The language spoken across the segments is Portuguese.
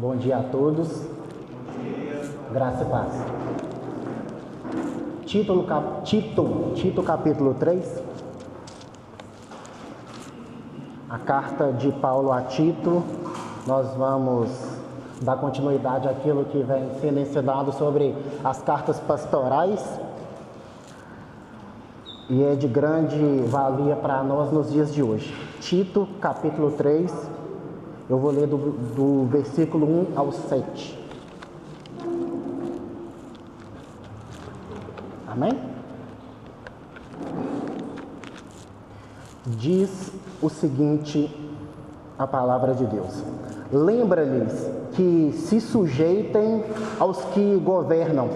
Bom dia a todos. Graça e paz. Tito capítulo 3. A carta de Paulo a Tito. Nós vamos dar continuidade àquilo que vem sendo ensinado sobre as cartas pastorais. E é de grande valia para nós nos dias de hoje. Tito capítulo 3. Eu vou ler do versículo 1 ao 7. Amém? Diz o seguinte a palavra de Deus: lembra-lhes que se sujeitem aos que governam,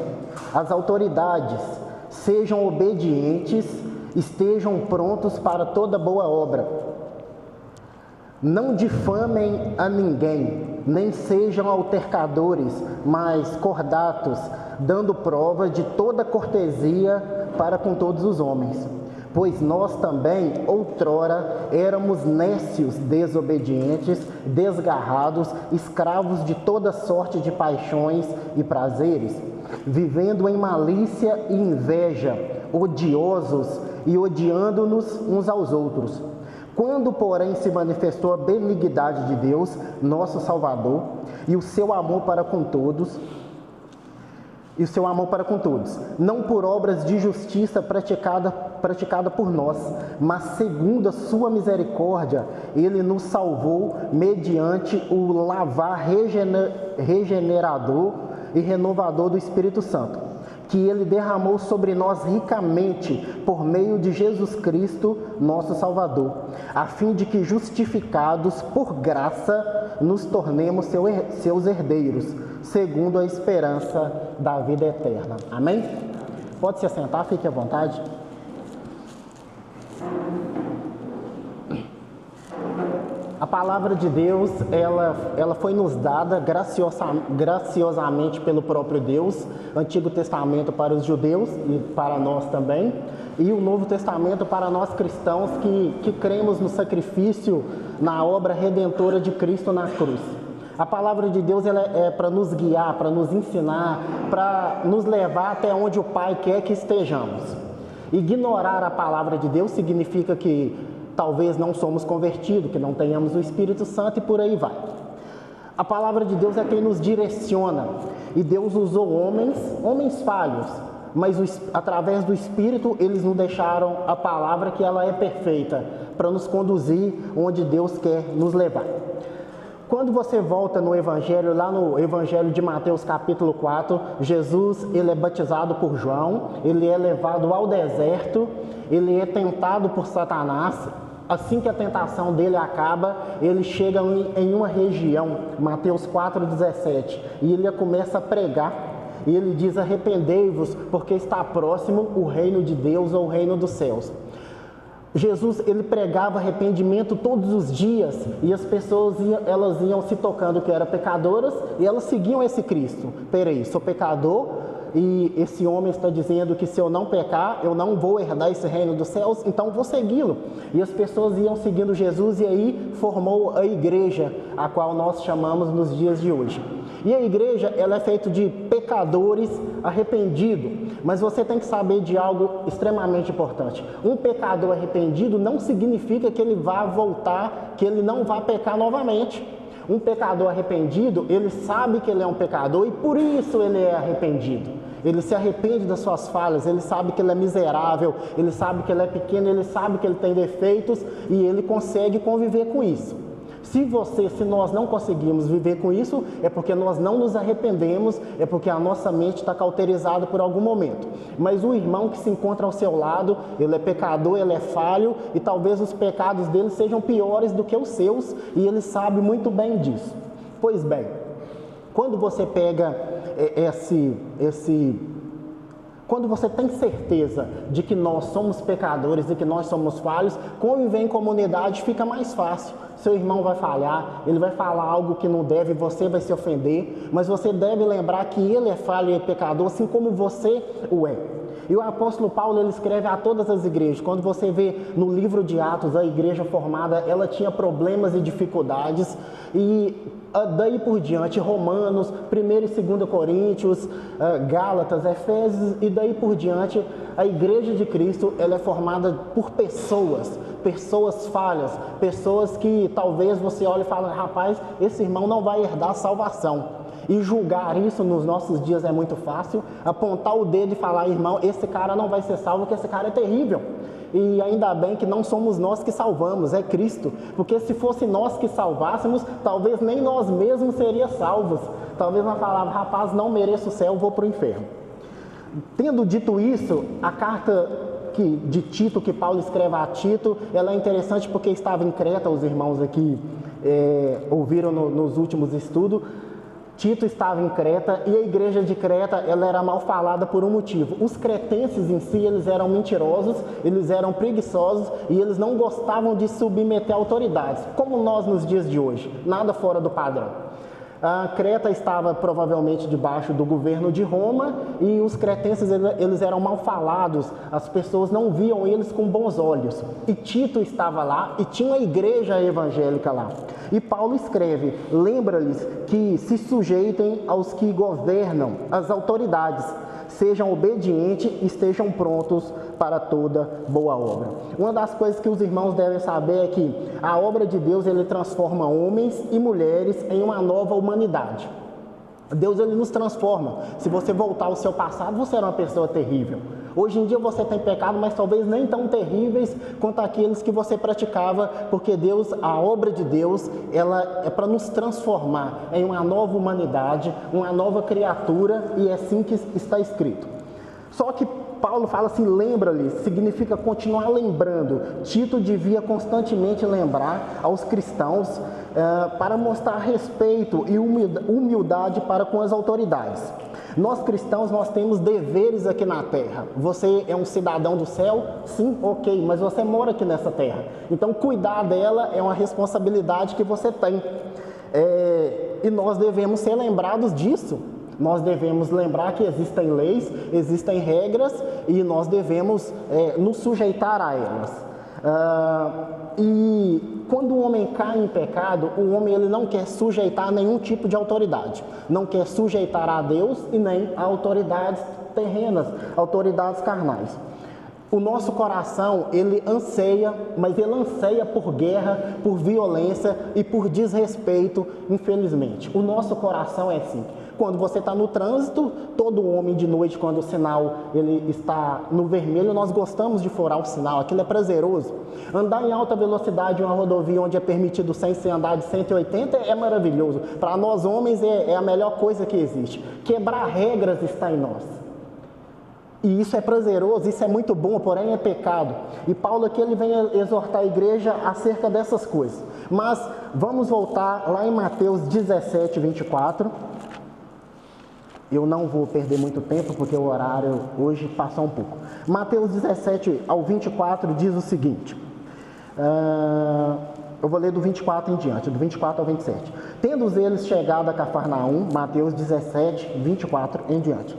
às autoridades, sejam obedientes, estejam prontos para toda boa obra. Não difamem a ninguém, nem sejam altercadores, mas cordatos, dando prova de toda cortesia para com todos os homens. Pois nós também, outrora, éramos nécios, desobedientes, desgarrados, escravos de toda sorte de paixões e prazeres, vivendo em malícia e inveja, odiosos e odiando-nos uns aos outros. Quando, porém, se manifestou a benignidade de Deus, nosso Salvador, e o seu amor para com todos, não por obras de justiça praticada por nós, mas segundo a sua misericórdia, ele nos salvou mediante o lavar regenerador e renovador do Espírito Santo, que ele derramou sobre nós ricamente por meio de Jesus Cristo, nosso Salvador, a fim de que, justificados por graça, nos tornemos seus herdeiros, segundo a esperança da vida eterna. Amém? Pode se assentar, fique à vontade. A palavra de Deus, ela foi nos dada graciosamente pelo próprio Deus, Antigo Testamento para os judeus e para nós também, e o Novo Testamento para nós cristãos que cremos no sacrifício, na obra redentora de Cristo na cruz. A palavra de Deus ela é para nos guiar, para nos ensinar, para nos levar até onde o Pai quer que estejamos. Ignorar a palavra de Deus significa que talvez não somos convertidos, que não tenhamos o Espírito Santo e por aí vai. A palavra de Deus é quem nos direciona. E Deus usou homens falhos, mas através do Espírito eles nos deixaram a palavra que ela é perfeita, para nos conduzir onde Deus quer nos levar. Quando você volta no Evangelho, lá no Evangelho de Mateus capítulo 4, Jesus ele é batizado por João, ele é levado ao deserto, ele é tentado por Satanás. Assim que a tentação dele acaba, ele chega em uma região, Mateus 4,17, e ele começa a pregar, e ele diz: arrependei-vos, porque está próximo o reino de Deus ou o reino dos céus. Jesus, ele pregava arrependimento todos os dias, e as pessoas elas iam se tocando que eram pecadoras, e elas seguiam esse Cristo. Peraí, sou pecador, e esse homem está dizendo que se eu não pecar, eu não vou herdar esse reino dos céus, então vou segui-lo. E as pessoas iam seguindo Jesus, e aí formou a igreja, a qual nós chamamos nos dias de hoje. E a igreja, ela é feita de pecadores arrependidos, mas você tem que saber de algo extremamente importante. Um pecador arrependido não significa que ele vá voltar, que ele não vá pecar novamente. Um pecador arrependido, ele sabe que ele é um pecador e por isso ele é arrependido. Ele se arrepende das suas falhas, ele sabe que ele é miserável, ele sabe que ele é pequeno, ele sabe que ele tem defeitos e ele consegue conviver com isso. Se nós não conseguimos viver com isso, é porque nós não nos arrependemos, é porque a nossa mente está cauterizada por algum momento. Mas o irmão que se encontra ao seu lado, ele é pecador, ele é falho, e talvez os pecados dele sejam piores do que os seus, e ele sabe muito bem disso. Pois bem, quando você pega quando você tem certeza de que nós somos pecadores e que nós somos falhos, conviver em comunidade fica mais fácil. Seu irmão vai falhar, ele vai falar algo que não deve, você vai se ofender, mas você deve lembrar que ele é falho e é pecador, assim como você o é. E o apóstolo Paulo, ele escreve a todas as igrejas. Quando você vê no livro de Atos, a igreja formada, ela tinha problemas e dificuldades, e daí por diante, Romanos, 1º e 2º Coríntios, Gálatas, Efésios e daí por diante, a Igreja de Cristo ela é formada por pessoas falhas, pessoas que talvez você olhe e fale, rapaz, esse irmão não vai herdar a salvação. E julgar isso nos nossos dias é muito fácil, apontar o dedo e falar, irmão, esse cara não vai ser salvo, porque esse cara é terrível. E ainda bem que não somos nós que salvamos, é Cristo. Porque se fosse nós que salvássemos, talvez nem nós mesmos seríamos salvos. Talvez nós falávamos, rapaz, não mereço o céu, vou para o inferno. Tendo dito isso, a carta de Tito, que Paulo escreve a Tito, ela é interessante porque estava em Creta, os irmãos aqui ouviram nos últimos estudos. Tito estava em Creta e a igreja de Creta ela era mal falada por um motivo. Os cretenses em si, eles eram mentirosos, eles eram preguiçosos e eles não gostavam de submeter autoridades, como nós nos dias de hoje, nada fora do padrão. A Creta estava provavelmente debaixo do governo de Roma e os cretenses eles eram mal falados, as pessoas não viam eles com bons olhos. E Tito estava lá e tinha uma igreja evangélica lá. E Paulo escreve, lembra-lhes que se sujeitem aos que governam, as autoridades, sejam obedientes e estejam prontos para toda boa obra. Uma das coisas que os irmãos devem saber é que a obra de Deus ele transforma homens e mulheres em uma nova humanidade. Deus ele nos transforma. Se você voltar ao seu passado, você era uma pessoa terrível. Hoje em dia você tem pecado, mas talvez nem tão terríveis quanto aqueles que você praticava, porque Deus, a obra de Deus, ela é para nos transformar em uma nova humanidade, uma nova criatura, e é assim que está escrito. Só que Paulo fala assim, lembra-lhes, significa continuar lembrando. Tito devia constantemente lembrar aos cristãos para mostrar respeito e humildade para com as autoridades. Nós cristãos, nós temos deveres aqui na terra. Você é um cidadão do céu? Sim, ok, mas você mora aqui nessa terra. Então, cuidar dela é uma responsabilidade que você tem. E nós devemos ser lembrados disso. Nós devemos lembrar que existem leis, existem regras e nós devemos nos sujeitar a elas. E quando o homem cai em pecado, o homem ele não quer sujeitar nenhum tipo de autoridade. Não quer sujeitar a Deus e nem a autoridades terrenas, autoridades carnais. O nosso coração, ele anseia, mas ele anseia por guerra, por violência e por desrespeito, infelizmente. O nosso coração é assim. Quando você está no trânsito, todo homem de noite, quando o sinal ele está no vermelho, nós gostamos de furar o sinal, aquilo é prazeroso. Andar em alta velocidade em uma rodovia onde é permitido 100, sem andar de 180 é maravilhoso. Para nós homens é a melhor coisa que existe. Quebrar regras está em nós. E isso é prazeroso, isso é muito bom, porém é pecado. E Paulo aqui ele vem exortar a igreja acerca dessas coisas. Mas vamos voltar lá em Mateus 17, 24. Eu não vou perder muito tempo, porque o horário hoje passou um pouco. Mateus 17 ao 24 diz o seguinte. Eu vou ler do 24 em diante, do 24 ao 27. Tendo eles chegado a Cafarnaum, Mateus 17, 24 em diante.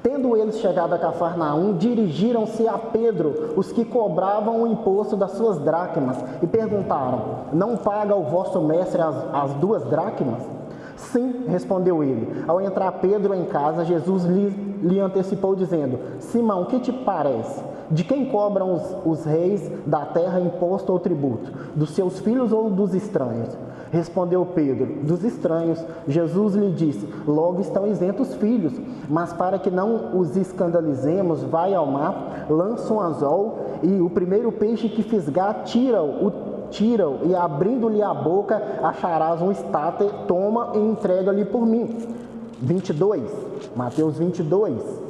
Tendo eles chegado a Cafarnaum, dirigiram-se a Pedro, os que cobravam o imposto das suas dracmas, e perguntaram, não paga o vosso mestre as 2 dracmas? Sim, respondeu ele. Ao entrar Pedro em casa, Jesus lhe antecipou, dizendo, Simão, que te parece? De quem cobram os reis da terra imposto ou tributo? Dos seus filhos ou dos estranhos? Respondeu Pedro, dos estranhos. Jesus lhe disse, logo estão isentos os filhos, mas para que não os escandalizemos, vai ao mar, lança um anzol, e o primeiro peixe que fisgar, tira-o, e abrindo-lhe a boca, acharás um estáter, toma e entrega-lhe por mim. 22, Mateus 22.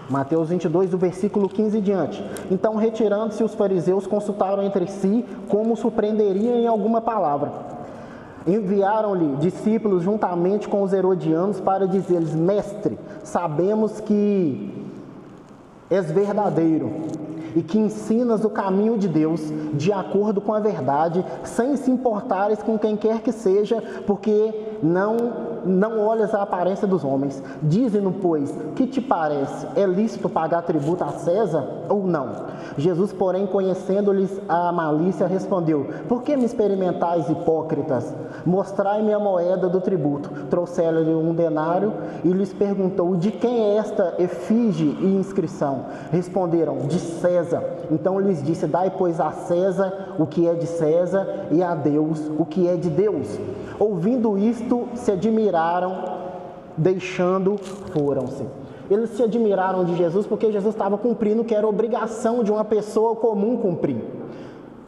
Mateus 22, do versículo 15 em diante. Então, retirando-se os fariseus, consultaram entre si como surpreenderiam em alguma palavra. Enviaram-lhe discípulos juntamente com os herodianos para dizer-lhes, Mestre, sabemos que és verdadeiro e que ensinas o caminho de Deus de acordo com a verdade, sem se importares com quem quer que seja, porque não olhas a aparência dos homens. Dize-nos, pois, que te parece? É lícito pagar tributo a César ou não? Jesus, porém, conhecendo-lhes a malícia, respondeu: por que me experimentais, hipócritas? Mostrai-me a moeda do tributo. Trouxeram-lhe um denário e lhes perguntou: de quem é esta efígie e inscrição? Responderam: de César. Então lhes disse: dai, pois, a César o que é de César e a Deus o que é de Deus. Ouvindo isto, se admiraram, deixando, foram-se. Eles se admiraram de Jesus porque Jesus estava cumprindo o que era obrigação de uma pessoa comum cumprir.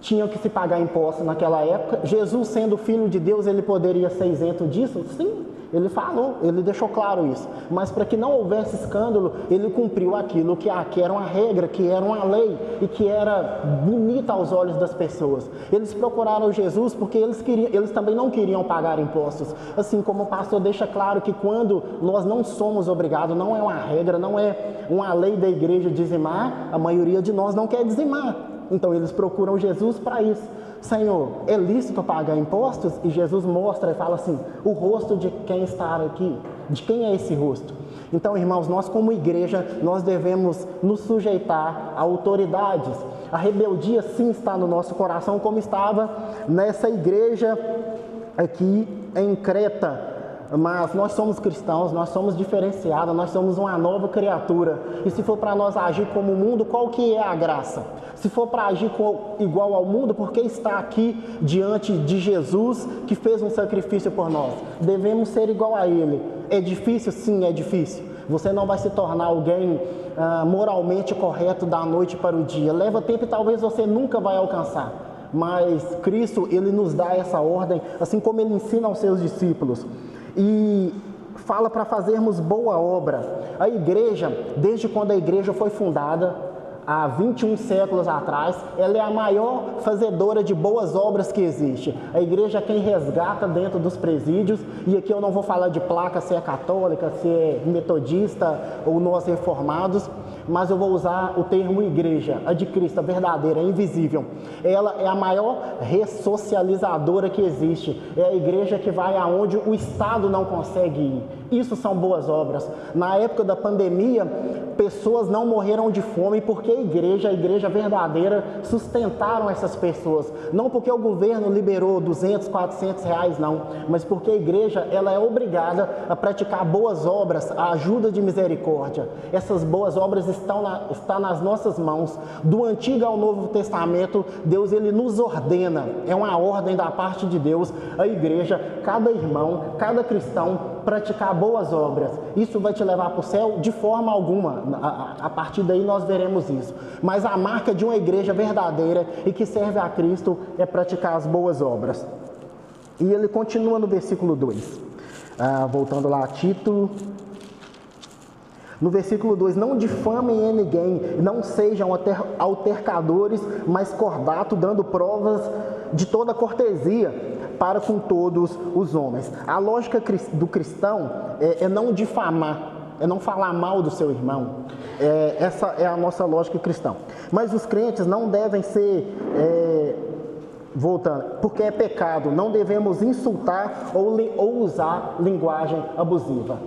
Tinham que se pagar impostos naquela época. Jesus, sendo filho de Deus, ele poderia ser isento disso? Sim, ele falou, ele deixou claro isso. Mas para que não houvesse escândalo, ele cumpriu aquilo que era uma regra, que era uma lei e que era bonita aos olhos das pessoas. Eles procuraram Jesus porque eles também não queriam pagar impostos. Assim como o pastor deixa claro que quando nós não somos obrigados, não é uma regra, não é uma lei da igreja dizimar, a maioria de nós não quer dizimar. Então eles procuram Jesus para isso. Senhor, é lícito pagar impostos? E Jesus mostra e fala assim: o rosto de quem está aqui, de quem é esse rosto? Então, irmãos, nós como igreja, nós devemos nos sujeitar a autoridades. A rebeldia sim está no nosso coração, como estava nessa igreja aqui em Creta. Mas nós somos cristãos, nós somos diferenciados, nós somos uma nova criatura. E se for para nós agir como o mundo, qual que é a graça? Se for para agir igual ao mundo, por que está aqui diante de Jesus que fez um sacrifício por nós? Devemos ser igual a Ele. É difícil? Sim, é difícil. Você não vai se tornar alguém moralmente correto da noite para o dia. Leva tempo e talvez você nunca vai alcançar. Mas Cristo, Ele nos dá essa ordem, assim como Ele ensina aos seus discípulos. E fala para fazermos boa obra. A igreja, desde quando a igreja foi fundada, há 21 séculos atrás, ela é a maior fazedora de boas obras que existe. A igreja é quem resgata dentro dos presídios, e aqui eu não vou falar de placa se é católica, se é metodista ou nós reformados, mas eu vou usar o termo igreja, a de Cristo, a verdadeira, a invisível. Ela é a maior ressocializadora que existe. É a igreja que vai aonde o Estado não consegue ir. Isso são boas obras. Na época da pandemia, pessoas não morreram de fome porque a igreja verdadeira, sustentaram essas pessoas. Não porque o governo liberou 200, 400 reais, não. Mas porque a igreja, ela é obrigada a praticar boas obras, a ajuda de misericórdia. Essas boas obras estão nas nossas mãos. Do Antigo ao Novo Testamento, Deus, ele nos ordena. É uma ordem da parte de Deus. A igreja, cada irmão, cada cristão, praticar boas obras. Isso vai te levar para o céu? De forma alguma. A partir daí nós veremos isso. Mas a marca de uma igreja verdadeira e que serve a Cristo é praticar as boas obras. E ele continua no versículo 2. Voltando lá a Tito. No versículo 2, não difamem ninguém, não sejam altercadores, mas cordato, dando provas de toda cortesia para com todos os homens. A lógica do cristão é não difamar, é não falar mal do seu irmão. Essa é a nossa lógica cristã. Mas os crentes não devem ser... Voltando, porque é pecado, não devemos insultar ou usar linguagem abusiva.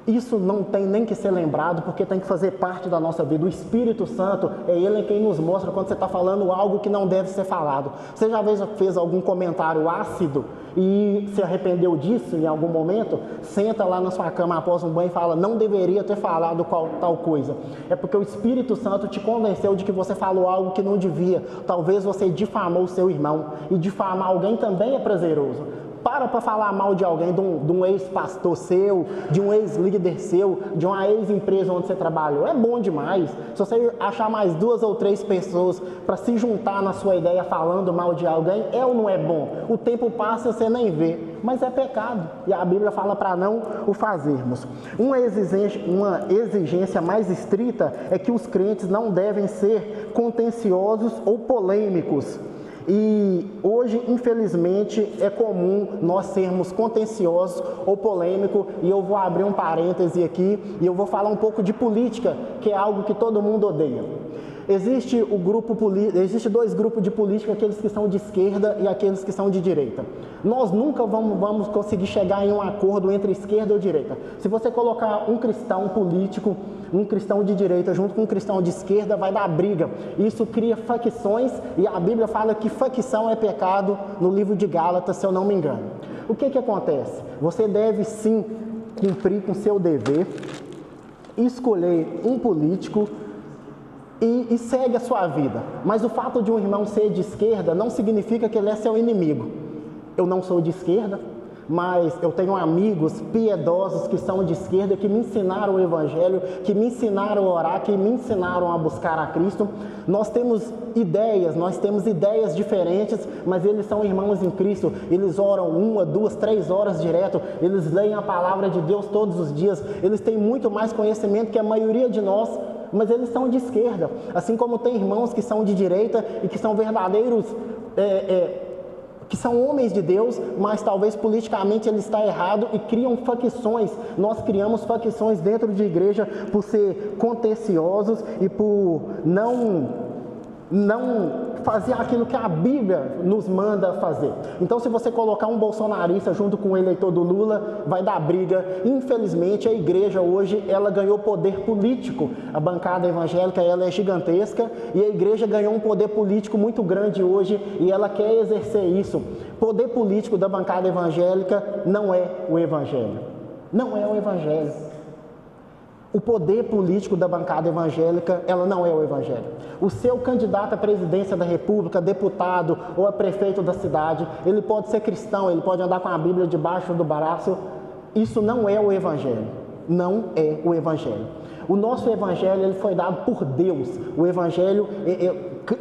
Isso não tem nem que ser lembrado, porque tem que fazer parte da nossa vida. O Espírito Santo é Ele quem nos mostra quando você está falando algo que não deve ser falado. Você já fez algum comentário ácido e se arrependeu disso em algum momento? Senta lá na sua cama após um banho e fala: não deveria ter falado tal coisa. É porque o Espírito Santo te convenceu de que você falou algo que não devia. Talvez você difamou o seu irmão, e difamar alguém também é prazeroso. Para falar mal de alguém, de um ex-pastor seu, de um ex-líder seu, de uma ex-empresa onde você trabalhou. É bom demais. Se você achar mais 2 ou 3 pessoas para se juntar na sua ideia falando mal de alguém, é ou não é bom? O tempo passa e você nem vê, mas é pecado. E a Bíblia fala para não o fazermos. Uma exigência mais estrita é que os crentes não devem ser contenciosos ou polêmicos. E hoje, infelizmente, é comum nós sermos contenciosos ou polêmicos, e eu vou abrir um parêntese aqui, e eu vou falar um pouco de política, que é algo que todo mundo odeia. Existe dois grupos de política, aqueles que são de esquerda e aqueles que são de direita. Nós nunca vamos conseguir chegar em um acordo entre esquerda ou direita. Se você colocar um cristão político, um cristão de direita junto com um cristão de esquerda, vai dar briga. Isso cria facções e a Bíblia fala que facção é pecado no livro de Gálatas, se eu não me engano. O que acontece? Você deve sim cumprir com seu dever, escolher um político e segue a sua vida. Mas o fato de um irmão ser de esquerda não significa que ele é seu inimigo. Eu não sou de esquerda, mas eu tenho amigos piedosos que são de esquerda, que me ensinaram o Evangelho, que me ensinaram a orar, que me ensinaram a buscar a Cristo. Nós temos ideias diferentes, mas eles são irmãos em Cristo. Eles oram 1, 2, 3 horas direto, eles leem a palavra de Deus todos os dias, eles têm muito mais conhecimento que a maioria de nós, mas eles são de esquerda. Assim como tem irmãos que são de direita e que são verdadeiros que são homens de Deus, mas talvez politicamente ele está errado e criam facções. Nós criamos facções dentro de igreja por ser contenciosos e por não fazer aquilo que a Bíblia nos manda fazer. Então, se você colocar um bolsonarista junto com o eleitor do Lula, vai dar briga. Infelizmente, a igreja hoje, ela ganhou poder político. A bancada evangélica, ela é gigantesca e a igreja ganhou um poder político muito grande hoje e ela quer exercer isso. Poder político da bancada evangélica não é o evangelho. Não é o evangelho. O poder político da bancada evangélica, ela não é o evangelho. O seu candidato à presidência da república, deputado ou a prefeito da cidade, ele pode ser cristão, ele pode andar com a Bíblia debaixo do braço. Isso não é o evangelho. Não é o evangelho. O nosso evangelho, ele foi dado por Deus. O evangelho,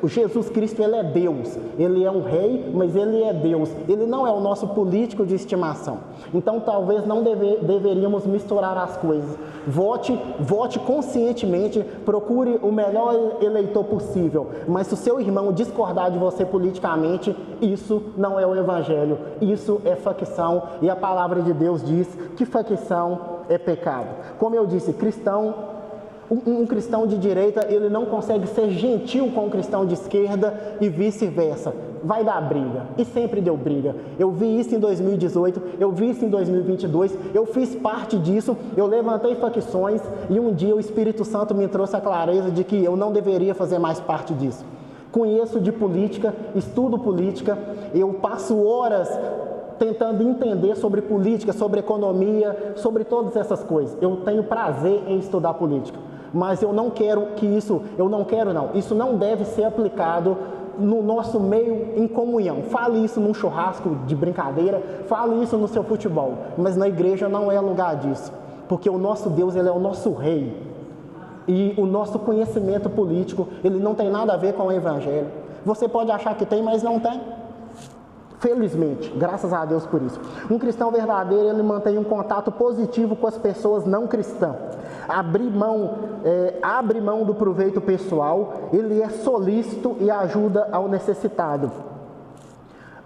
Jesus Cristo, ele é Deus. Ele é um rei, mas ele é Deus. Ele não é o nosso político de estimação. Então, talvez não deveríamos misturar as coisas. Vote conscientemente, procure o melhor eleitor possível. Mas se o seu irmão discordar de você politicamente, isso não é o evangelho. Isso é facção. E a palavra de Deus diz que facção é pecado. Como eu disse, um cristão de direita, ele não consegue ser gentil com um cristão de esquerda e vice-versa. Vai dar briga. E sempre deu briga. Eu vi isso em 2018, eu vi isso em 2022, eu fiz parte disso, eu levantei facções e um dia o Espírito Santo me trouxe a clareza de que eu não deveria fazer mais parte disso. Conheço de política, estudo política, eu passo horas tentando entender sobre política, sobre economia, sobre todas essas coisas. Eu tenho prazer em estudar política. Mas eu não quero isso não deve ser aplicado no nosso meio em comunhão. Fale isso num churrasco de brincadeira, fale isso no seu futebol, mas na igreja não é lugar disso, porque o nosso Deus, ele é o nosso rei, e o nosso conhecimento político, ele não tem nada a ver com o evangelho. Você pode achar que tem, mas não tem. Felizmente, graças a Deus por isso. Um cristão verdadeiro, ele mantém um contato positivo com as pessoas não cristãs. Abre mão do proveito pessoal, ele é solícito e ajuda ao necessitado.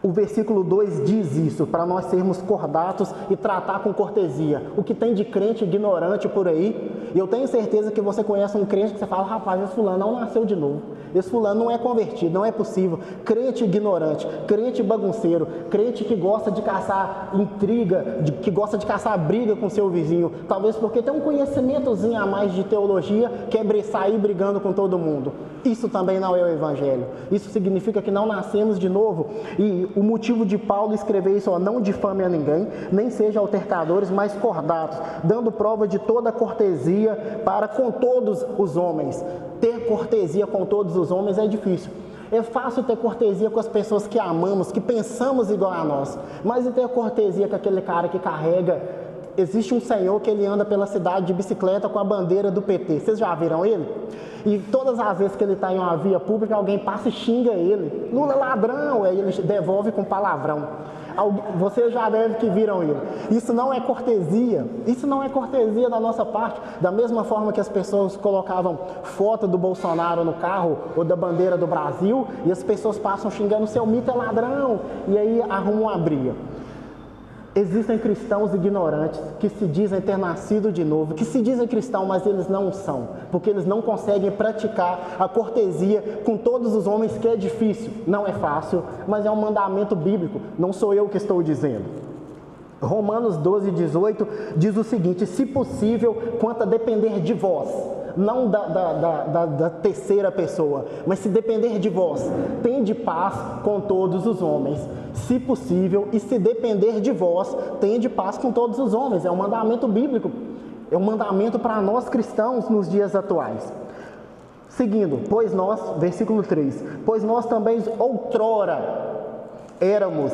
O versículo 2 diz isso, para nós sermos cordatos e tratar com cortesia. O que tem de crente ignorante por aí, e eu tenho certeza que você conhece um crente que você fala, rapaz, esse fulano não nasceu de novo, esse fulano não é convertido, não é possível. Crente ignorante, crente bagunceiro, crente que gosta de caçar intriga, que gosta de caçar briga com seu vizinho, talvez porque tem um conhecimentozinho a mais de teologia, quer sair brigando com todo mundo. Isso também não é o evangelho. Isso significa que não nascemos de novo. E o motivo de Paulo escrever isso, não difame a ninguém, nem sejam altercadores, mas cordatos, dando prova de toda cortesia para com todos os homens. Ter cortesia com todos os homens é difícil. É fácil ter cortesia com as pessoas que amamos, que pensamos igual a nós, mas e ter cortesia com aquele cara que carrega... Existe um senhor que ele anda pela cidade de bicicleta com a bandeira do PT. Vocês já viram ele? E todas as vezes que ele está em uma via pública, alguém passa e xinga ele. Lula ladrão, aí ele devolve com palavrão. Vocês já devem que viram ele. Isso não é cortesia. Isso não é cortesia da nossa parte. Da mesma forma que as pessoas colocavam foto do Bolsonaro no carro ou da bandeira do Brasil e as pessoas passam xingando, seu mito é ladrão, e aí arrumam uma briga. Existem cristãos ignorantes que se dizem ter nascido de novo, que se dizem cristãos, mas eles não são, porque eles não conseguem praticar a cortesia com todos os homens, que é difícil, não é fácil, mas é um mandamento bíblico, não sou eu que estou dizendo. Romanos 12:18 diz o seguinte: se possível, quanto a depender de vós, não da terceira pessoa, mas se depender de vós, tende paz com todos os homens. Se possível, e se depender de vós, tende paz com todos os homens. É um mandamento bíblico, é um mandamento para nós cristãos nos dias atuais. Seguindo, pois nós, versículo 3, pois nós também outrora éramos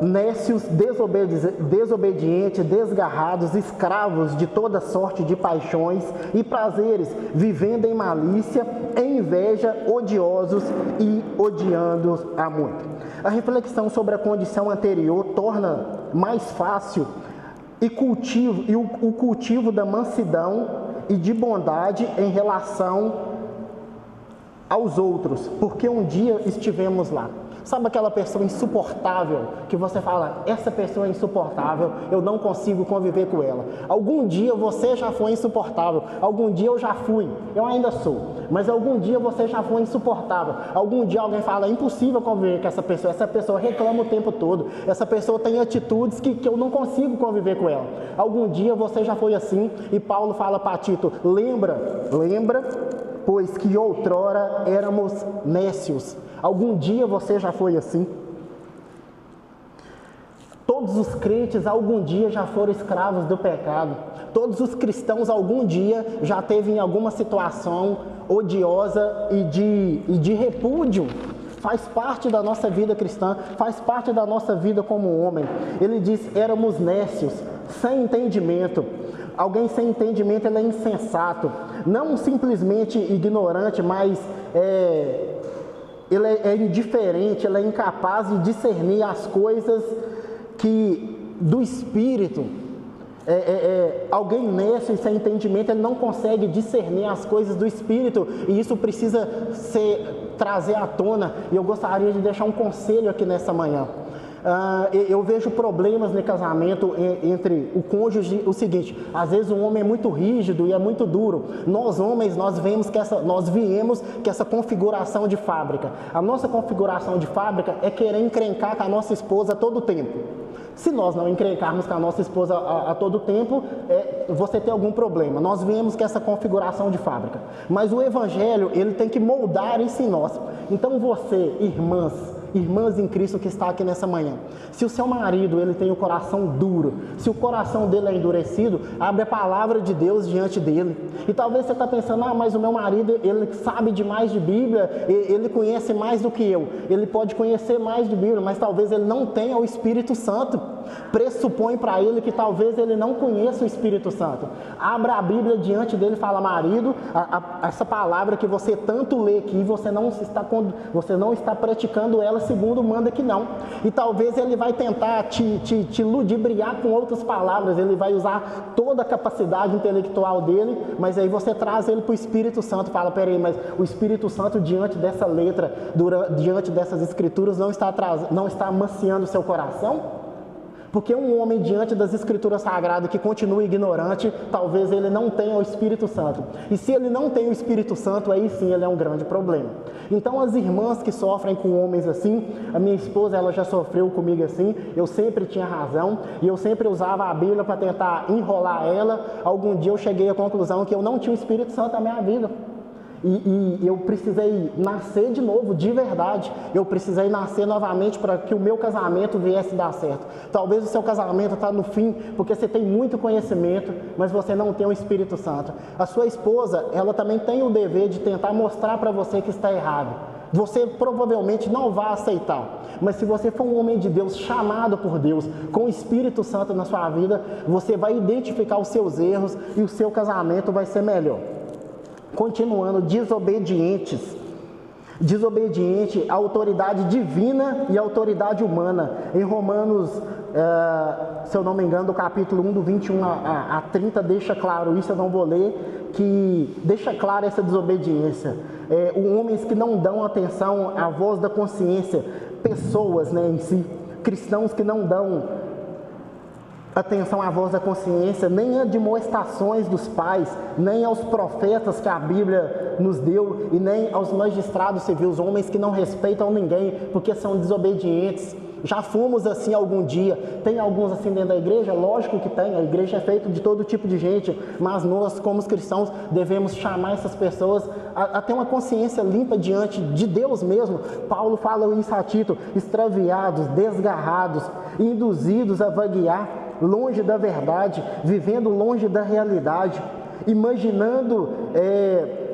nécios, desobedientes, desgarrados, escravos de toda sorte de paixões e prazeres, vivendo em malícia, em inveja, odiosos e odiando a muito. A reflexão sobre a condição anterior torna mais fácil o cultivo da mansidão e de bondade em relação aos outros, porque um dia estivemos lá. Sabe aquela pessoa insuportável que você fala, essa pessoa é insuportável, eu não consigo conviver com ela. Algum dia você já foi insuportável, algum dia eu já fui, eu ainda sou, mas algum dia você já foi insuportável. Algum dia alguém fala, é impossível conviver com essa pessoa reclama o tempo todo, essa pessoa tem atitudes que eu não consigo conviver com ela. Algum dia você já foi assim, e Paulo fala para Tito, lembra, pois que outrora éramos nécios. Algum dia você já foi assim? Todos os crentes algum dia já foram escravos do pecado. Todos os cristãos algum dia já teve em alguma situação odiosa e de repúdio. Faz parte da nossa vida cristã, faz parte da nossa vida como homem. Ele diz, éramos nécios, sem entendimento. Alguém sem entendimento, ele é insensato. Não simplesmente ignorante, mas ele é indiferente, ele é incapaz de discernir as coisas do Espírito. Alguém nécio e sem entendimento, ele não consegue discernir as coisas do Espírito, e isso precisa trazer à tona. E eu gostaria de deixar um conselho aqui nessa manhã. Eu vejo problemas no casamento entre o cônjuge, o seguinte, às vezes o homem é muito rígido e é muito duro. Nós homens, nós viemos que essa configuração de fábrica. A nossa configuração de fábrica é querer encrencar com a nossa esposa a todo tempo. Se nós não encrencarmos com a nossa esposa a todo tempo, você tem algum problema. Nós viemos com essa configuração de fábrica. Mas o Evangelho, ele tem que moldar isso em nós. Então você, irmãs em Cristo que está aqui nessa manhã, se o seu marido ele tem o coração duro, se o coração dele é endurecido, abre a palavra de Deus diante dele. E talvez você está pensando, mas o meu marido ele sabe demais de Bíblia, ele conhece mais do que eu, ele pode conhecer mais de Bíblia, mas talvez ele não tenha o Espírito Santo. Pressupõe para ele que talvez ele não conheça o Espírito Santo. Abra a Bíblia diante dele e fala, marido, essa palavra que você tanto lê aqui, você não está praticando ela segundo manda que não. E talvez ele vai tentar te ludibriar com outras palavras, ele vai usar toda a capacidade intelectual dele, mas aí você traz ele para o Espírito Santo, fala, peraí, mas o Espírito Santo diante dessa letra, diante dessas escrituras, não está amaciando o seu coração? Porque um homem diante das escrituras sagradas que continua ignorante, talvez ele não tenha o Espírito Santo. E se ele não tem o Espírito Santo, aí sim ele é um grande problema. Então as irmãs que sofrem com homens assim, a minha esposa ela já sofreu comigo assim, eu sempre tinha razão e eu sempre usava a Bíblia para tentar enrolar ela. Algum dia eu cheguei à conclusão que eu não tinha o Espírito Santo na minha vida. E eu precisei nascer de novo, de verdade. Eu precisei nascer novamente para que o meu casamento viesse dar certo. Talvez o seu casamento está no fim, porque você tem muito conhecimento, mas você não tem o Espírito Santo. A sua esposa, ela também tem o dever de tentar mostrar para você que está errado. Você provavelmente não vai aceitar, mas se você for um homem de Deus, chamado por Deus, com o Espírito Santo na sua vida, você vai identificar os seus erros e o seu casamento vai ser melhor. Continuando, desobediente à autoridade divina e à autoridade humana. Em Romanos, se eu não me engano, do capítulo 1, do 21 a 30, deixa claro isso, eu não vou ler, que deixa clara essa desobediência. Homens que não dão atenção à voz da consciência, pessoas em si, cristãos que não dão atenção à voz da consciência, nem a admoestações dos pais, nem aos profetas que a Bíblia nos deu, e nem aos magistrados civis, homens que não respeitam ninguém, porque são desobedientes. Já fomos assim algum dia. Tem alguns assim dentro da igreja? Lógico que tem, a igreja é feita de todo tipo de gente, mas nós, como os cristãos, devemos chamar essas pessoas a ter uma consciência limpa diante de Deus mesmo. Paulo fala isso a Tito: extraviados, desgarrados, induzidos a vaguear longe da verdade, vivendo longe da realidade, imaginando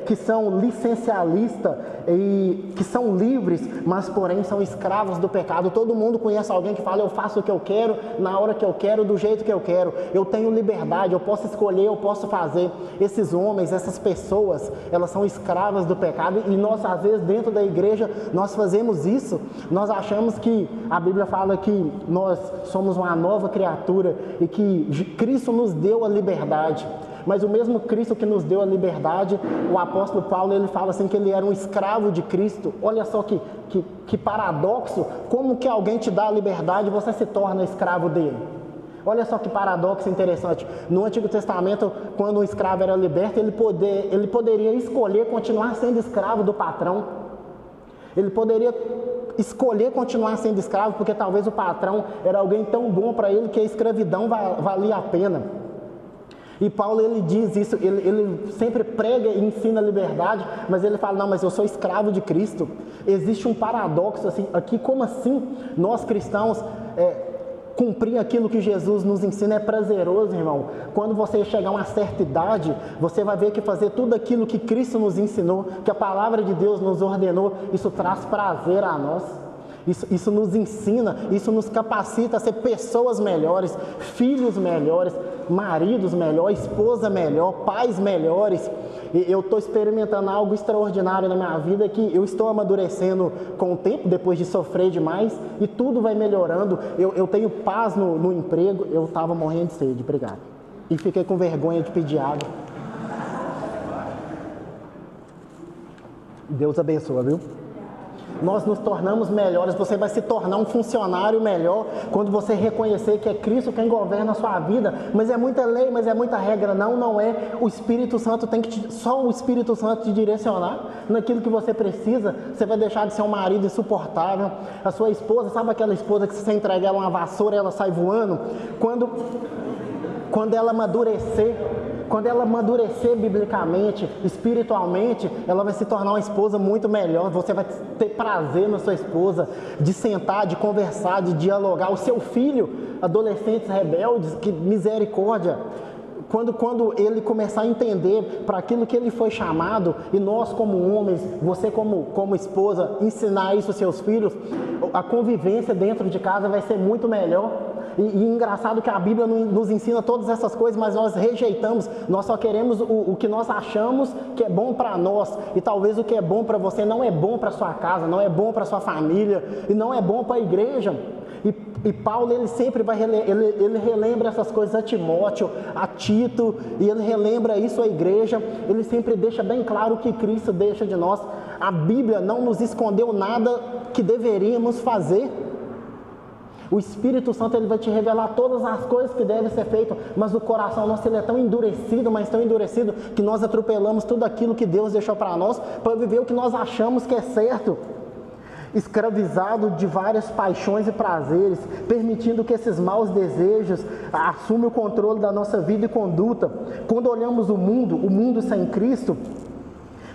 que são licencialistas e que são livres, mas porém são escravos do pecado. Todo mundo conhece alguém que fala: eu faço o que eu quero, na hora que eu quero, do jeito que eu quero, eu tenho liberdade, eu posso escolher, eu posso fazer. Esses homens, essas pessoas, elas são escravas do pecado, e nós às vezes dentro da igreja nós fazemos isso. Nós achamos que a Bíblia fala que nós somos uma nova criatura e que Cristo nos deu a liberdade. Mas o mesmo Cristo que nos deu a liberdade, o apóstolo Paulo, ele fala assim que ele era um escravo de Cristo. Olha só que paradoxo, como que alguém te dá a liberdade e você se torna escravo dele? Olha só que paradoxo interessante. No Antigo Testamento, quando um escravo era liberto, ele poderia escolher continuar sendo escravo do patrão. Ele poderia escolher continuar sendo escravo, porque talvez o patrão era alguém tão bom para ele que a escravidão valia a pena. E Paulo, ele diz isso, ele sempre prega e ensina a liberdade, mas ele fala: não, mas eu sou escravo de Cristo. Existe um paradoxo assim, aqui: como assim nós cristãos cumprir aquilo que Jesus nos ensina é prazeroso, irmão? Quando você chegar a uma certa idade, você vai ver que fazer tudo aquilo que Cristo nos ensinou, que a palavra de Deus nos ordenou, isso traz prazer a nós. Isso nos ensina, isso nos capacita a ser pessoas melhores, filhos melhores, maridos melhores, esposa melhor, pais melhores. E eu estou experimentando algo extraordinário na minha vida, que eu estou amadurecendo com o tempo, depois de sofrer demais, e tudo vai melhorando. Eu tenho paz no emprego. Eu estava morrendo de sede, obrigado. E fiquei com vergonha de pedir água. Deus abençoa, viu? Nós nos tornamos melhores. Você vai se tornar um funcionário melhor quando você reconhecer que é Cristo quem governa a sua vida. Mas é muita lei, mas é muita regra. Não é. O Espírito Santo tem que só o Espírito Santo te direcionar naquilo que você precisa. Você vai deixar de ser um marido insuportável. A sua esposa, sabe aquela esposa que se você entregar ela uma vassoura, ela sai voando? Quando ela amadurecer biblicamente, espiritualmente, ela vai se tornar uma esposa muito melhor. Você vai ter prazer na sua esposa, de sentar, de conversar, de dialogar. O seu filho, adolescentes rebeldes, que misericórdia. Quando ele começar a entender para aquilo que ele foi chamado, e nós como homens, você como esposa, ensinar isso aos seus filhos, a convivência dentro de casa vai ser muito melhor. E engraçado que a Bíblia nos ensina todas essas coisas, mas nós rejeitamos. Nós só queremos o que nós achamos que é bom para nós, e talvez o que é bom para você não é bom para sua casa, não é bom para sua família, e não é bom para a igreja. E Paulo, ele sempre ele relembra essas coisas a Timóteo, a Tito, e ele relembra isso à igreja. Ele sempre deixa bem claro o que Cristo deixa de nós. A Bíblia não nos escondeu nada que deveríamos fazer. O Espírito Santo, ele vai te revelar todas as coisas que devem ser feitas, mas o coração nosso, ele é tão endurecido, mas tão endurecido, que nós atropelamos tudo aquilo que Deus deixou para nós, para viver o que nós achamos que é certo. Escravizado de várias paixões e prazeres, permitindo que esses maus desejos assumam o controle da nossa vida e conduta. Quando olhamos o mundo sem Cristo,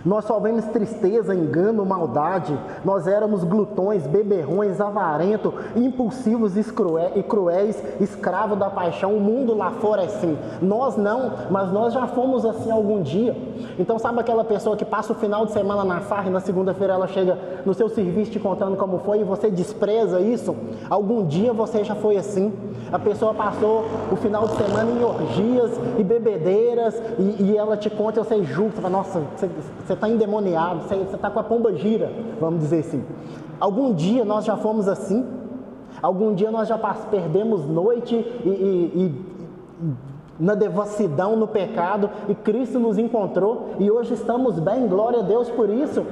nós só vemos tristeza, engano, maldade. Nós éramos glutões, beberrões, avarentos, impulsivos e cruéis, escravos da paixão. O mundo lá fora é assim. Nós não, mas nós já fomos assim algum dia. Então, sabe aquela pessoa que passa o final de semana na farra e na segunda-feira ela chega no seu serviço te contando como foi e você despreza isso? Algum dia você já foi assim. A pessoa passou o final de semana em orgias e bebedeiras e ela te conta e você julga, você fala: nossa, você está endemoniado, você está com a pomba gira, vamos dizer assim. Algum dia nós já fomos assim. Algum dia nós já perdemos noite e na devassidão, no pecado, e Cristo nos encontrou, e hoje estamos bem, glória a Deus por isso.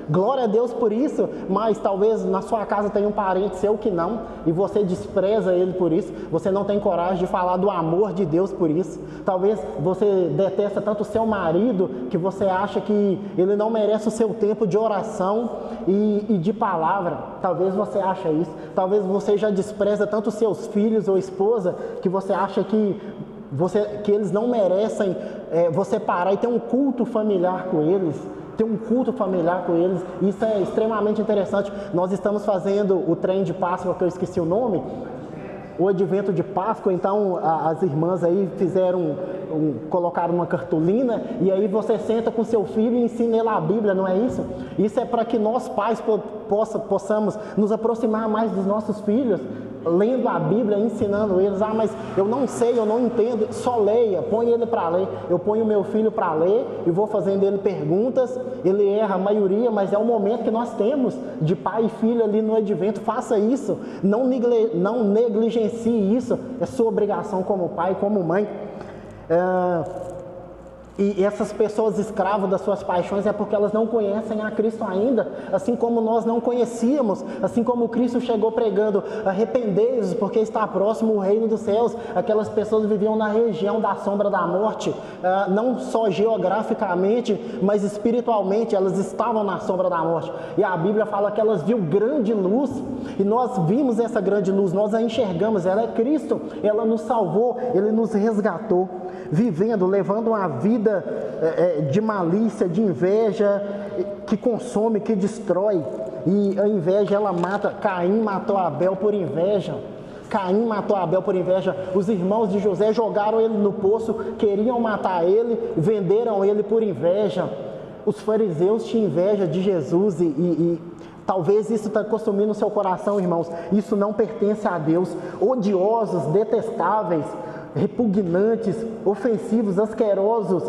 Glória a Deus por isso, mas talvez na sua casa tenha um parente seu que não, e você despreza ele por isso, você não tem coragem de falar do amor de Deus por isso. Talvez você detesta tanto o seu marido que você acha que ele não merece o seu tempo de oração e de palavra. Talvez você ache isso. Talvez você já despreza tanto os seus filhos ou esposa que você acha que eles não merecem você parar e ter um culto familiar com eles. Ter um culto familiar com eles, isso é extremamente interessante. Nós estamos fazendo o trem de Páscoa, que eu esqueci o nome, o advento de Páscoa. Então as irmãs aí colocaram uma cartolina, e aí você senta com seu filho e ensina ele a Bíblia, não é isso? Isso é para que nós pais possamos nos aproximar mais dos nossos filhos, lendo a Bíblia, ensinando eles. Mas eu não sei, eu não entendo. Só leia, põe ele para ler. Eu ponho o meu filho para ler e vou fazendo ele perguntas. Ele erra a maioria, mas é o momento que nós temos de pai e filho ali no advento. Faça isso, não negligencie isso, é sua obrigação como pai, como mãe. E essas pessoas escravas das suas paixões é porque elas não conhecem a Cristo ainda, assim como nós não conhecíamos, assim como Cristo chegou pregando: arrependei-vos porque está próximo o reino dos céus. Aquelas pessoas viviam na região da sombra da morte, não só geograficamente, mas espiritualmente, elas estavam na sombra da morte. E a Bíblia fala que elas viram grande luz, e nós vimos essa grande luz, nós a enxergamos. Ela é Cristo, ela nos salvou, Ele nos resgatou, levando uma vida de malícia, de inveja, que consome, que destrói. E a inveja, ela mata. Caim matou Abel por inveja. Os irmãos de José jogaram ele no poço, queriam matar ele, venderam ele por inveja. Os fariseus tinham inveja de Jesus e talvez isso está consumindo o seu coração, irmãos. Isso não pertence a Deus. Odiosos, detestáveis, repugnantes, ofensivos, asquerosos.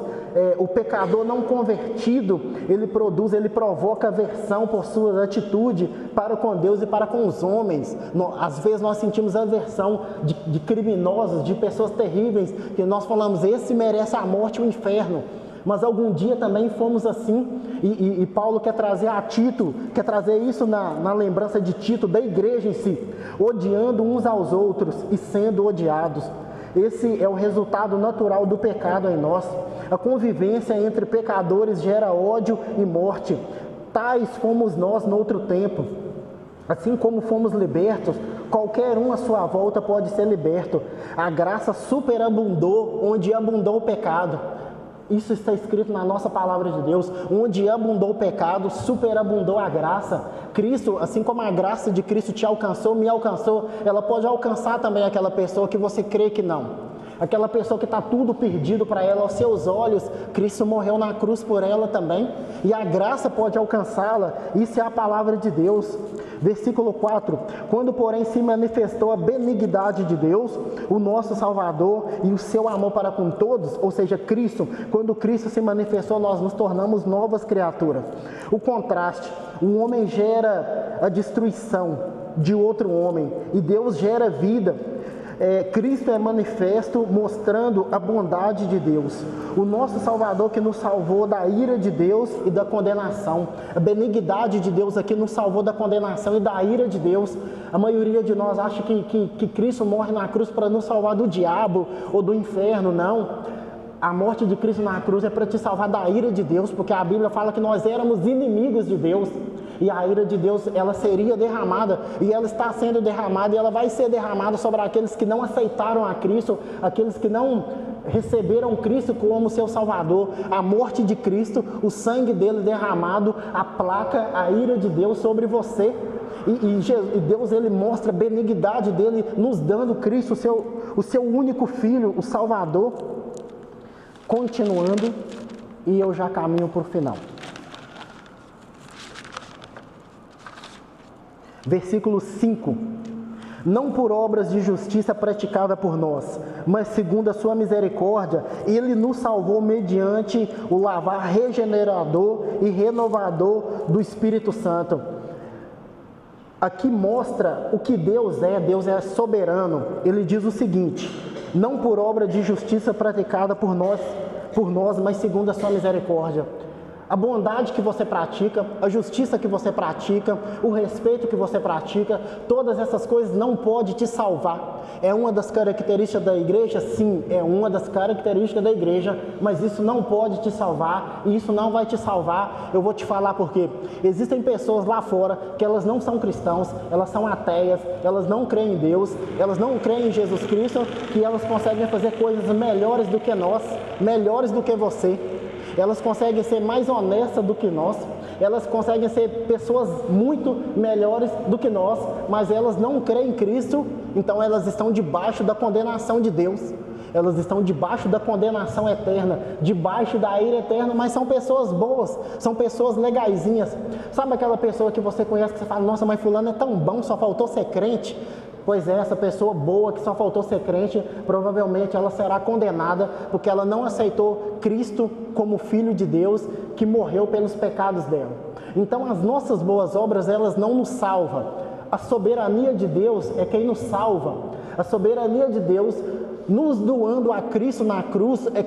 O pecador não convertido, ele provoca aversão por sua atitude para com Deus e para com os homens. Às vezes nós sentimos aversão de criminosos, de pessoas terríveis, que nós falamos: esse merece a morte e o inferno. Mas algum dia também fomos assim, e Paulo quer trazer a Tito, quer trazer isso na lembrança de Tito, da igreja em si, odiando uns aos outros e sendo odiados. Esse é o resultado natural do pecado em nós. A convivência entre pecadores gera ódio e morte. Tais fomos nós no outro tempo. Assim como fomos libertos, qualquer um à sua volta pode ser liberto. A graça superabundou onde abundou o pecado. Isso está escrito na nossa palavra de Deus. Onde abundou o pecado, superabundou a graça. Cristo, assim como a graça de Cristo te alcançou, me alcançou, ela pode alcançar também aquela pessoa que você crê que não. Aquela pessoa que está tudo perdido para ela, aos seus olhos, Cristo morreu na cruz por ela também. E a graça pode alcançá-la. Isso é a palavra de Deus. Versículo 4. Quando, porém, se manifestou a benignidade de Deus, o nosso Salvador, e o seu amor para com todos, ou seja, Cristo, quando Cristo se manifestou, nós nos tornamos novas criaturas. O contraste: um homem gera a destruição de outro homem, e Deus gera vida. Cristo é manifesto mostrando a bondade de Deus, o nosso Salvador que nos salvou da ira de Deus e da condenação. A benignidade de Deus aqui nos salvou da condenação e da ira de Deus. A maioria de nós acha que Cristo morre na cruz para nos salvar do diabo ou do inferno. Não. A morte de Cristo na cruz é para te salvar da ira de Deus, porque a Bíblia fala que nós éramos inimigos de Deus. E a ira de Deus, ela seria derramada, e ela está sendo derramada, e ela vai ser derramada sobre aqueles que não aceitaram a Cristo, aqueles que não receberam Cristo como seu Salvador. A morte de Cristo, o sangue dele derramado, aplaca a ira de Deus sobre você. E Deus, ele mostra a benignidade dele, nos dando Cristo, o seu único Filho, o Salvador. Continuando, e eu já caminho para o final. Versículo 5. Não por obras de justiça praticada por nós, mas segundo a sua misericórdia, Ele nos salvou mediante o lavar regenerador e renovador do Espírito Santo. Aqui mostra o que Deus é soberano. Ele diz o seguinte: não por obra de justiça praticada por nós, mas segundo a sua misericórdia. A bondade que você pratica, a justiça que você pratica, o respeito que você pratica, todas essas coisas não podem te salvar. É uma das características da igreja? Sim, é uma das características da igreja, mas isso não pode te salvar, e isso não vai te salvar. Eu vou te falar por quê. Existem pessoas lá fora que elas não são cristãos, elas são ateias, elas não creem em Deus, elas não creem em Jesus Cristo, que elas conseguem fazer coisas melhores do que nós, melhores do que você. Elas conseguem ser mais honestas do que nós, elas conseguem ser pessoas muito melhores do que nós, mas elas não creem em Cristo, então elas estão debaixo da condenação de Deus, elas estão debaixo da condenação eterna, debaixo da ira eterna, mas são pessoas boas, são pessoas legaisinhas. Sabe aquela pessoa que você conhece que você fala, nossa, mas fulano é tão bom, só faltou ser crente? Pois é, essa pessoa boa que só faltou ser crente, provavelmente ela será condenada porque ela não aceitou Cristo como Filho de Deus que morreu pelos pecados dela. Então as nossas boas obras, elas não nos salvam. A soberania de Deus é quem nos salva. A soberania de Deus, nos doando a Cristo na cruz, é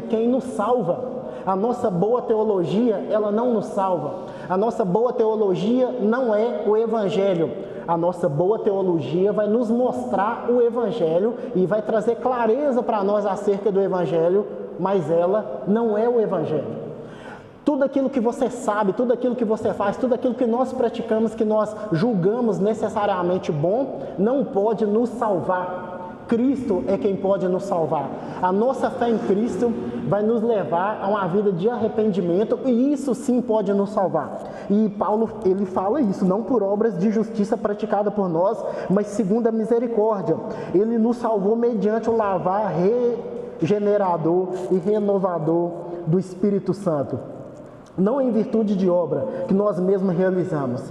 quem nos salva. A nossa boa teologia, ela não nos salva. A nossa boa teologia não é o Evangelho. A nossa boa teologia vai nos mostrar o Evangelho e vai trazer clareza para nós acerca do Evangelho, mas ela não é o Evangelho. Tudo aquilo que você sabe, tudo aquilo que você faz, tudo aquilo que nós praticamos, que nós julgamos necessariamente bom, não pode nos salvar. Cristo é quem pode nos salvar. A nossa fé em Cristo vai nos levar a uma vida de arrependimento e isso sim pode nos salvar. E Paulo, ele fala isso, não por obras de justiça praticada por nós, mas segundo a misericórdia. Ele nos salvou mediante o lavar regenerador e renovador do Espírito Santo. Não em virtude de obra que nós mesmos realizamos.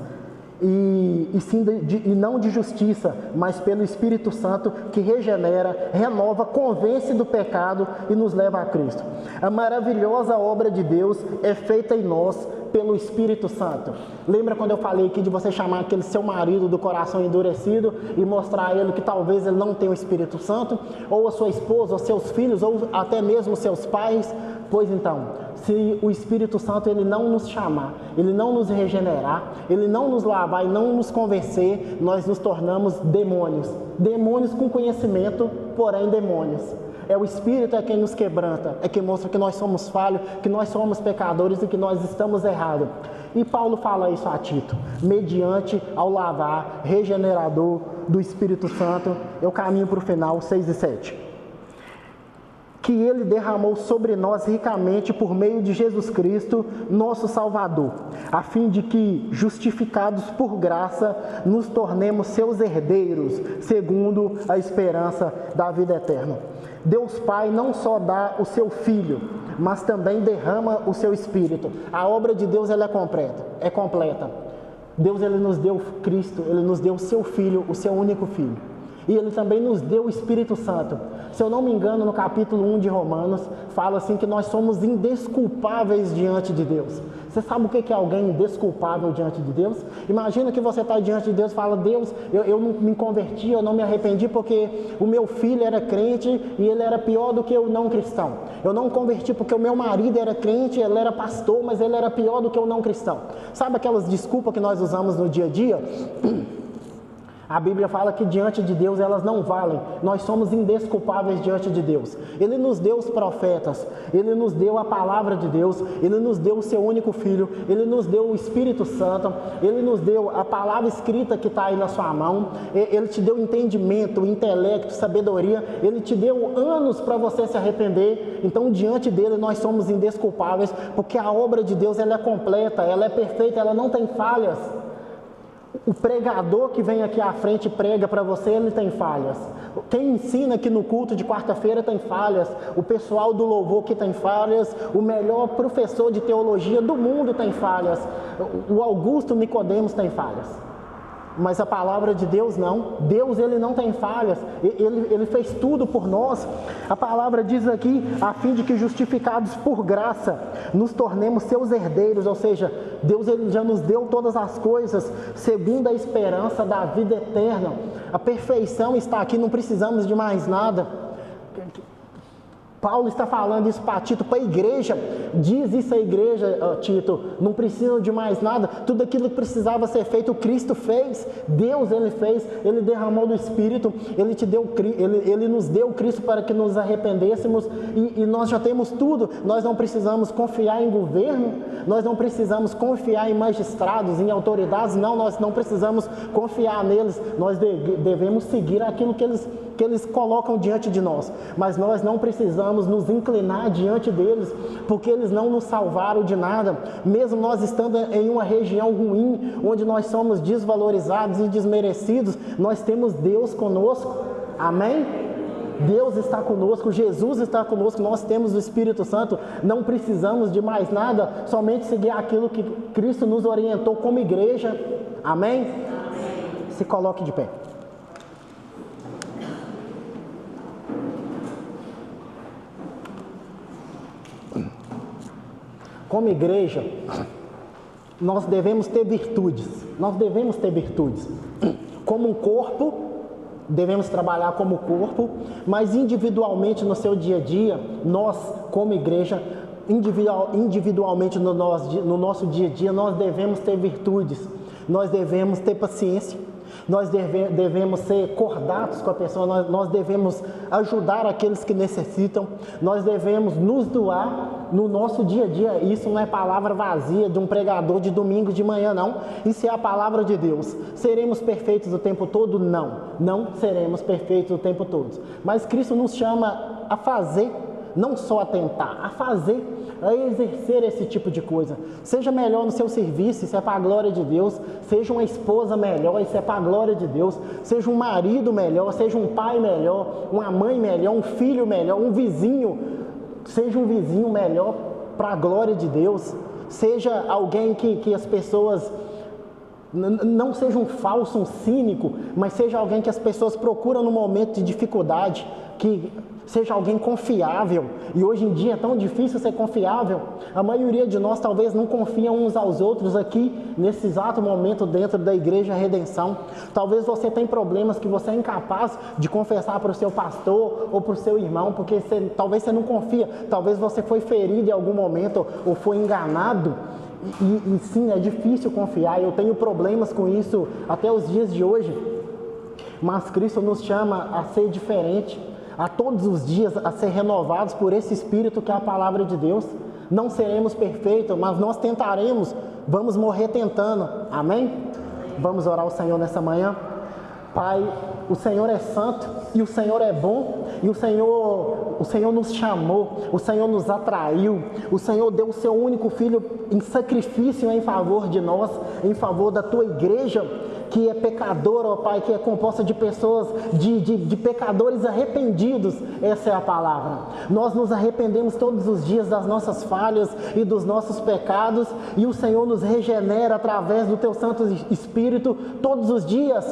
E não de justiça, mas pelo Espírito Santo que regenera, renova, convence do pecado e nos leva a Cristo. A maravilhosa obra de Deus é feita em nós pelo Espírito Santo. Lembra quando eu falei aqui de você chamar aquele seu marido do coração endurecido e mostrar a ele que talvez ele não tenha o Espírito Santo, ou a sua esposa, ou seus filhos, ou até mesmo seus pais? Pois então, se o Espírito Santo ele não nos chamar, ele não nos regenerar, ele não nos lavar e não nos convencer, nós nos tornamos demônios. Demônios com conhecimento, porém demônios. É o Espírito é quem nos quebranta, é quem mostra que nós somos falhos, que nós somos pecadores e que nós estamos errados. E Paulo fala isso a Tito, mediante ao lavar regenerador do Espírito Santo. Eu caminho para o final, 6 e 7. Que Ele derramou sobre nós ricamente por meio de Jesus Cristo, nosso Salvador, a fim de que, justificados por graça, nos tornemos seus herdeiros, segundo a esperança da vida eterna. Deus Pai não só dá o seu Filho, mas também derrama o seu Espírito. A obra de Deus ela é completa. Deus ele nos deu Cristo, Ele nos deu o seu Filho, o seu único Filho. E Ele também nos deu o Espírito Santo. Se eu não me engano, no capítulo 1 de Romanos, fala assim que nós somos indesculpáveis diante de Deus. Você sabe o que é alguém indesculpável diante de Deus? Imagina que você está diante de Deus e fala, Deus, eu não me converti, eu não me arrependi porque o meu filho era crente e ele era pior do que o não cristão. Eu não me converti porque o meu marido era crente, ele era pastor, mas ele era pior do que o não cristão. Sabe aquelas desculpas que nós usamos no dia a dia? A Bíblia fala que diante de Deus elas não valem. Nós somos indesculpáveis diante de Deus. Ele nos deu os profetas, Ele nos deu a palavra de Deus, Ele nos deu o seu único Filho, Ele nos deu o Espírito Santo, Ele nos deu a palavra escrita que está aí na sua mão, Ele te deu entendimento, intelecto, sabedoria, Ele te deu anos para você se arrepender. Então diante dele nós somos indesculpáveis, porque a obra de Deus ela é completa, ela é perfeita, ela não tem falhas. O pregador que vem aqui à frente e prega para você, ele tem falhas. Quem ensina aqui no culto de quarta-feira tem falhas. O pessoal do louvor que tem falhas. O melhor professor de teologia do mundo tem falhas. O Augusto Nicodemos tem falhas. Mas a palavra de Deus não. Deus ele não tem falhas. Ele fez tudo por nós. A palavra diz aqui, a fim de que justificados por graça, nos tornemos seus herdeiros. Ou seja, Deus ele já nos deu todas as coisas, segundo a esperança da vida eterna. A perfeição está aqui, não precisamos de mais nada. Paulo está falando isso para Tito, para a igreja. Diz isso à igreja, Tito, não precisam de mais nada. Tudo aquilo que precisava ser feito, Cristo fez. Deus, Ele fez. Ele derramou do Espírito. Ele nos deu Cristo para que nos arrependêssemos. E nós já temos tudo. Nós não precisamos confiar em governo. Nós não precisamos confiar em magistrados, em autoridades. Não, nós não precisamos confiar neles. Nós devemos seguir aquilo que eles colocam diante de nós. Mas nós não precisamos nos inclinar diante deles, porque eles não nos salvaram de nada. Mesmo nós estando em uma região ruim, onde nós somos desvalorizados e desmerecidos, nós temos Deus conosco. Amém? Deus está conosco, Jesus está conosco, nós temos o Espírito Santo, não precisamos de mais nada, somente seguir aquilo que Cristo nos orientou como igreja. Amém? Amém. Se coloque de pé. Como igreja, nós devemos ter virtudes. Como um corpo, devemos trabalhar como corpo, mas individualmente no seu dia a dia, nós, como igreja, individualmente no nosso dia a dia, nós devemos ter virtudes. Nós devemos ter paciência. Nós devemos ser cordatos com a pessoa, nós devemos ajudar aqueles que necessitam, nós devemos nos doar no nosso dia a dia. Isso não é palavra vazia de um pregador de domingo de manhã, não. Isso é a palavra de Deus. Seremos perfeitos o tempo todo? Não seremos perfeitos o tempo todo. Mas Cristo nos chama a fazer, não só a tentar, a fazer, a exercer esse tipo de coisa. Seja melhor no seu serviço, isso é para a glória de Deus. Seja uma esposa melhor, isso é para a glória de Deus. Seja um marido melhor, seja um pai melhor, uma mãe melhor, um filho melhor, um vizinho. Seja um vizinho melhor para a glória de Deus. Seja alguém que as pessoas... Não seja um falso, um cínico, mas seja alguém que as pessoas procuram no momento de dificuldade, que seja alguém confiável. E hoje em dia é tão difícil ser confiável. A maioria de nós talvez não confia uns aos outros aqui, nesse exato momento dentro da Igreja Redenção. Talvez você tenha problemas que você é incapaz de confessar para o seu pastor ou para o seu irmão, porque talvez você não confia, talvez você foi ferido em algum momento ou foi enganado. E sim, é difícil confiar. Eu tenho problemas com isso até os dias de hoje. Mas Cristo nos chama a ser diferente, a todos os dias a ser renovados por esse Espírito que é a palavra de Deus. Não seremos perfeitos, mas nós tentaremos. Vamos morrer tentando. Amém? Vamos orar ao Senhor nessa manhã. Pai, o Senhor é santo e o Senhor é bom, e o Senhor nos chamou, o Senhor nos atraiu, o Senhor deu o seu único filho em sacrifício em favor de nós, em favor da tua igreja, que é pecadora, ó Pai, que é composta de pessoas, de pecadores arrependidos. Essa é a palavra. Nós nos arrependemos todos os dias das nossas falhas e dos nossos pecados, e o Senhor nos regenera através do teu Santo Espírito todos os dias.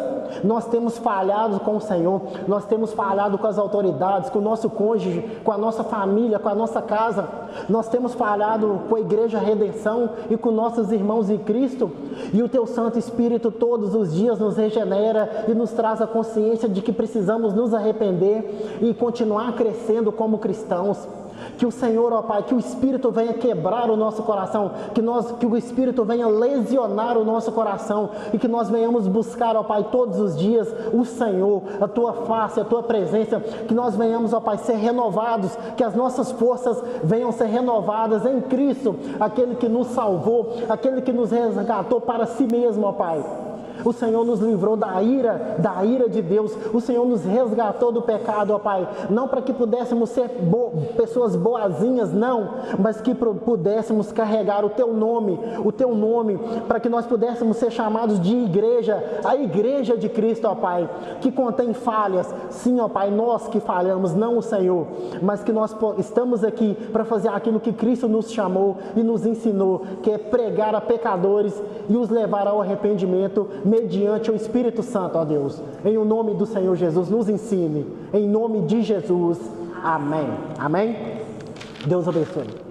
Nós temos falhado com o Senhor, nós temos falhado com as autoridades, com o nosso cônjuge, com a nossa família, com a nossa casa. Nós temos falhado com a Igreja Redenção e com nossos irmãos em Cristo, e o teu Santo Espírito todos os dias nos regenera e nos traz a consciência de que precisamos nos arrepender e continuar crescendo como cristãos. Que o Senhor, ó Pai, que o Espírito venha quebrar o nosso coração, que o Espírito venha lesionar o nosso coração, e que nós venhamos buscar, ó Pai, todos os dias o Senhor, a Tua face, a Tua presença, que nós venhamos, ó Pai, ser renovados, que as nossas forças venham ser renovadas em Cristo, aquele que nos salvou, aquele que nos resgatou para si mesmo, ó Pai. O Senhor nos livrou da ira de Deus. O Senhor nos resgatou do pecado, ó Pai. Não para que pudéssemos ser pessoas boazinhas, não. Mas que pudéssemos carregar o Teu nome, para que nós pudéssemos ser chamados de igreja, a igreja de Cristo, ó Pai. Que contém falhas. Sim, ó Pai, nós que falhamos, não o Senhor. Mas que nós estamos aqui para fazer aquilo que Cristo nos chamou e nos ensinou, que é pregar a pecadores e os levar ao arrependimento, mediante o Espírito Santo, ó Deus. Em o nome do Senhor Jesus, nos ensine. Em nome de Jesus. Amém. Amém? Deus abençoe.